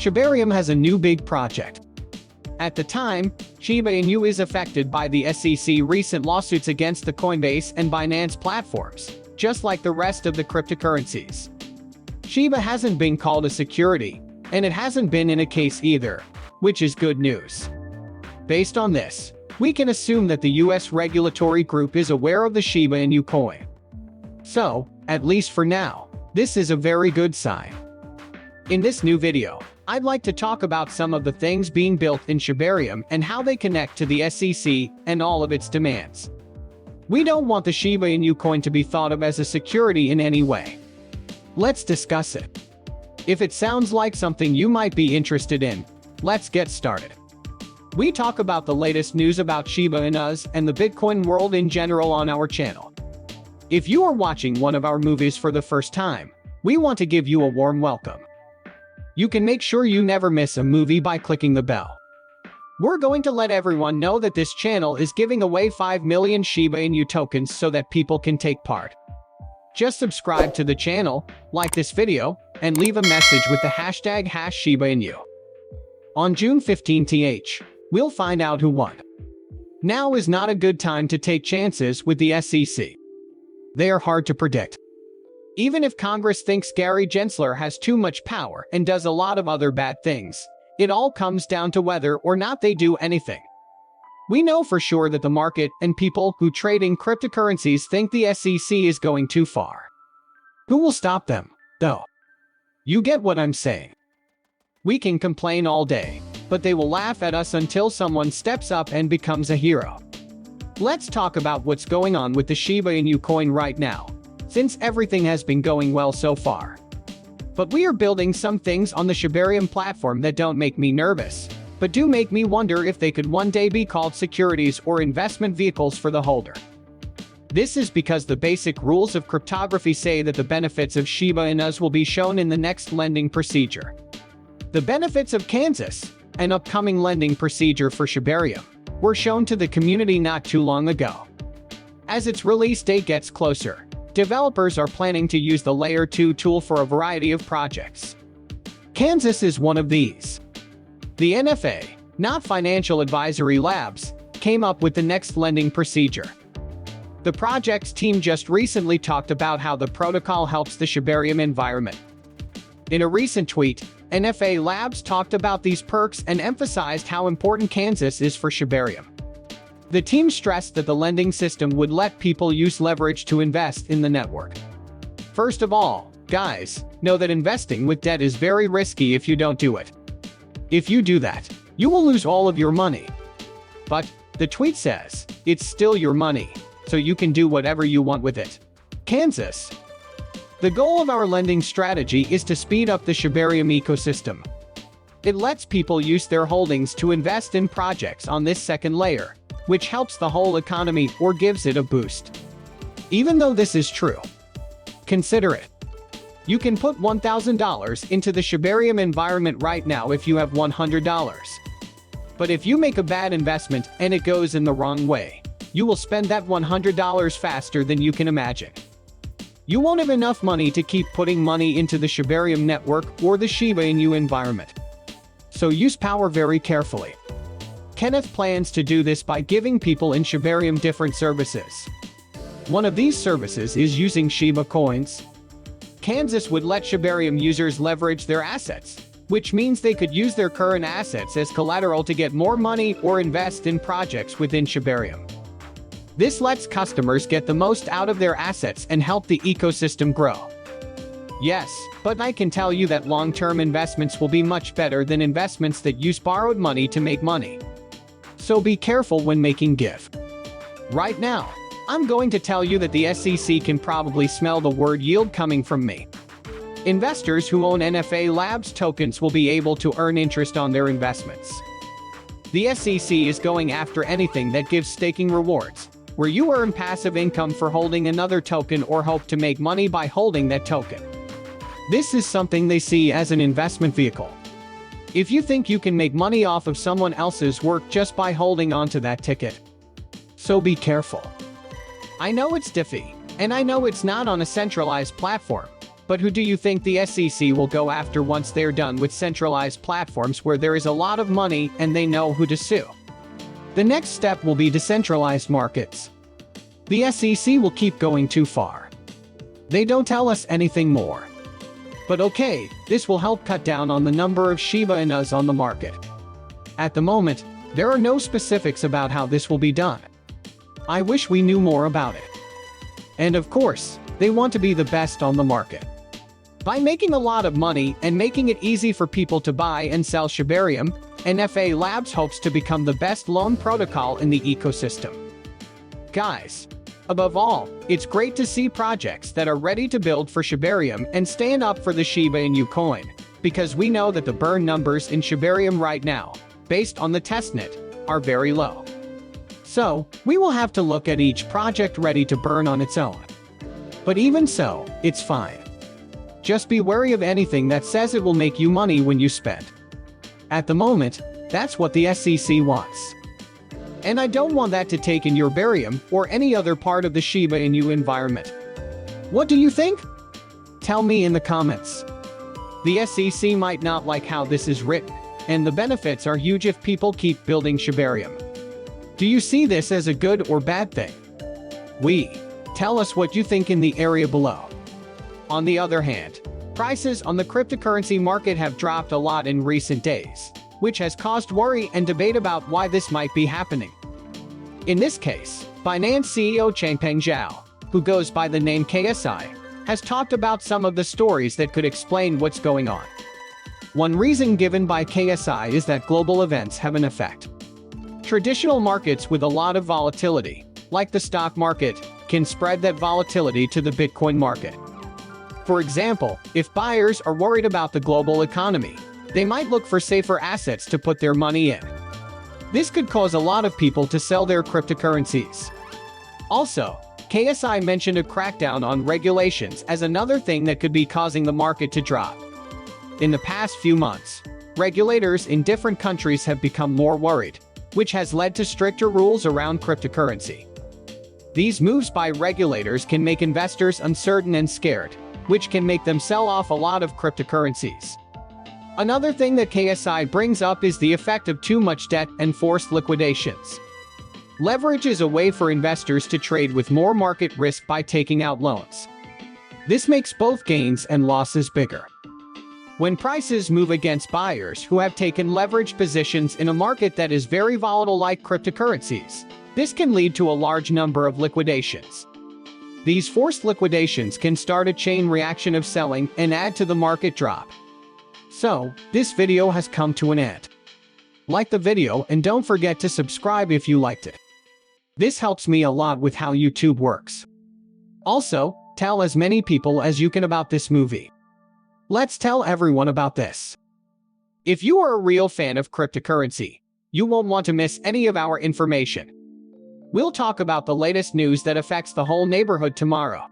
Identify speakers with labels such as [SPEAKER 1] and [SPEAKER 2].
[SPEAKER 1] Shibarium has a new big project. At the time, Shiba Inu is affected by the SEC recent lawsuits against the Coinbase and Binance platforms, just like the rest of the cryptocurrencies. Shiba hasn't been called a security, and it hasn't been in a case either, which is good news. Based on this, we can assume that the US regulatory group is aware of the Shiba Inu coin. So, at least for now, this is a very good sign. In this new video, I'd like to talk about some of the things being built in Shibarium and how they connect to the SEC and all of its demands. We don't want the Shiba Inu coin to be thought of as a security in any way. Let's discuss it. If it sounds like something you might be interested in, let's get started. We talk about the latest news about Shiba Inu and the Bitcoin world in general on our channel. If you are watching one of our movies for the first time, we want to give you a warm welcome. You can make sure you never miss a movie by clicking the bell. We're going to let everyone know that this channel is giving away 5 million Shiba Inu tokens so that people can take part. Just subscribe to the channel, like this video, and leave a message with the hashtag #ShibaInu. On June 15th, we'll find out who won. Now is not a good time to take chances with the SEC. They are hard to predict. Even if Congress thinks Gary Gensler has too much power and does a lot of other bad things, it all comes down to whether or not they do anything. We know for sure that the market and people who trade in cryptocurrencies think the SEC is going too far. Who will stop them, though? You get what I'm saying. We can complain all day, but they will laugh at us until someone steps up and becomes a hero. Let's talk about what's going on with the Shiba Inu coin right now, since everything has been going well so far. But we are building some things on the Shibarium platform that don't make me nervous, but do make me wonder if they could one day be called securities or investment vehicles for the holder. This is because the basic rules of cryptography say that the benefits of Shiba Inu will be shown in the next lending procedure. The benefits of Kansas, an upcoming lending procedure for Shibarium, were shown to the community not too long ago. As its release date gets closer, developers are planning to use the Layer 2 tool for a variety of projects. Kansas is one of these. The NFA, not Financial Advisory Labs, came up with the next lending procedure. The project's team just recently talked about how the protocol helps the Shibarium environment. In a recent tweet, NFA Labs talked about these perks and emphasized how important Kansas is for Shibarium. The team stressed that the lending system would let people use leverage to invest in the network. First of all, guys, know that investing with debt is very risky if you don't do it. If you do that, you will lose all of your money. But, the tweet says, it's still your money, so you can do whatever you want with it. Kansas. The goal of our lending strategy is to speed up the Shibarium ecosystem. It lets people use their holdings to invest in projects on this second layer, which helps the whole economy or gives it a boost. Even though this is true, consider it. You can put $1,000 into the Shibarium environment right now if you have $100. But if you make a bad investment and it goes in the wrong way, you will spend that $100 faster than you can imagine. You won't have enough money to keep putting money into the Shibarium network or the Shiba Inu environment. So use power very carefully. Kenneth plans to do this by giving people in Shibarium different services. One of these services is using Shiba coins. Kansas would let Shibarium users leverage their assets, which means they could use their current assets as collateral to get more money or invest in projects within Shibarium. This lets customers get the most out of their assets and help the ecosystem grow. Yes, but I can tell you that long-term investments will be much better than investments that use borrowed money to make money. So be careful when making GIF. Right now, I'm going to tell you that the SEC can probably smell the word yield coming from me. Investors who own NFA Labs tokens will be able to earn interest on their investments. The SEC is going after anything that gives staking rewards, where you earn passive income for holding another token or hope to make money by holding that token. This is something they see as an investment vehicle. If you think you can make money off of someone else's work just by holding onto that ticket, so be careful. I know it's diffy, and I know it's not on a centralized platform, But who do you think the SEC will go after once they're done with centralized platforms where there is a lot of money and they know who to sue? The next step will be decentralized markets. The SEC will keep going too far. They don't tell us anything more. But okay, this will help cut down on the number of Shiba Inus on the market. At the moment, there are no specifics about how this will be done. I wish we knew more about it. And of course, they want to be the best on the market. By making a lot of money and making it easy for people to buy and sell Shibarium, NFA Labs hopes to become the best loan protocol in the ecosystem. Guys, above all, it's great to see projects that are ready to build for Shibarium and stand up for the Shiba Inu coin, because we know that the burn numbers in Shibarium right now, based on the testnet, are very low. So, we will have to look at each project ready to burn on its own. But even so, it's fine. Just be wary of anything that says it will make you money when you spend. At the moment, that's what the SEC wants. And I don't want that to take in your Barium or any other part of the Shiba Inu environment. What do you think? Tell me in the comments. The SEC might not like how this is written, and the benefits are huge if people keep building Shibarium. Do you see this as a good or bad thing? Tell us what you think in the area below. On the other hand, prices on the cryptocurrency market have dropped a lot in recent days, which has caused worry and debate about why this might be happening. In this case, Binance CEO Changpeng Zhao, who goes by the name KSI, has talked about some of the stories that could explain what's going on. One reason given by KSI is that global events have an effect. Traditional markets with a lot of volatility, like the stock market, can spread that volatility to the Bitcoin market. For example, if buyers are worried about the global economy, they might look for safer assets to put their money in. This could cause a lot of people to sell their cryptocurrencies. Also, KSI mentioned a crackdown on regulations as another thing that could be causing the market to drop. In the past few months, regulators in different countries have become more worried, which has led to stricter rules around cryptocurrency. These moves by regulators can make investors uncertain and scared, which can make them sell off a lot of cryptocurrencies. Another thing that KSI brings up is the effect of too much debt and forced liquidations. Leverage is a way for investors to trade with more market risk by taking out loans. This makes both gains and losses bigger. When prices move against buyers who have taken leveraged positions in a market that is very volatile like cryptocurrencies, this can lead to a large number of liquidations. These forced liquidations can start a chain reaction of selling and add to the market drop. So, this video has come to an end. Like the video and don't forget to subscribe if you liked it. This helps me a lot with how YouTube works. Also, tell as many people as you can about this movie. Let's tell everyone about this. If you are a real fan of cryptocurrency, you won't want to miss any of our information. We'll talk about the latest news that affects the whole neighborhood tomorrow.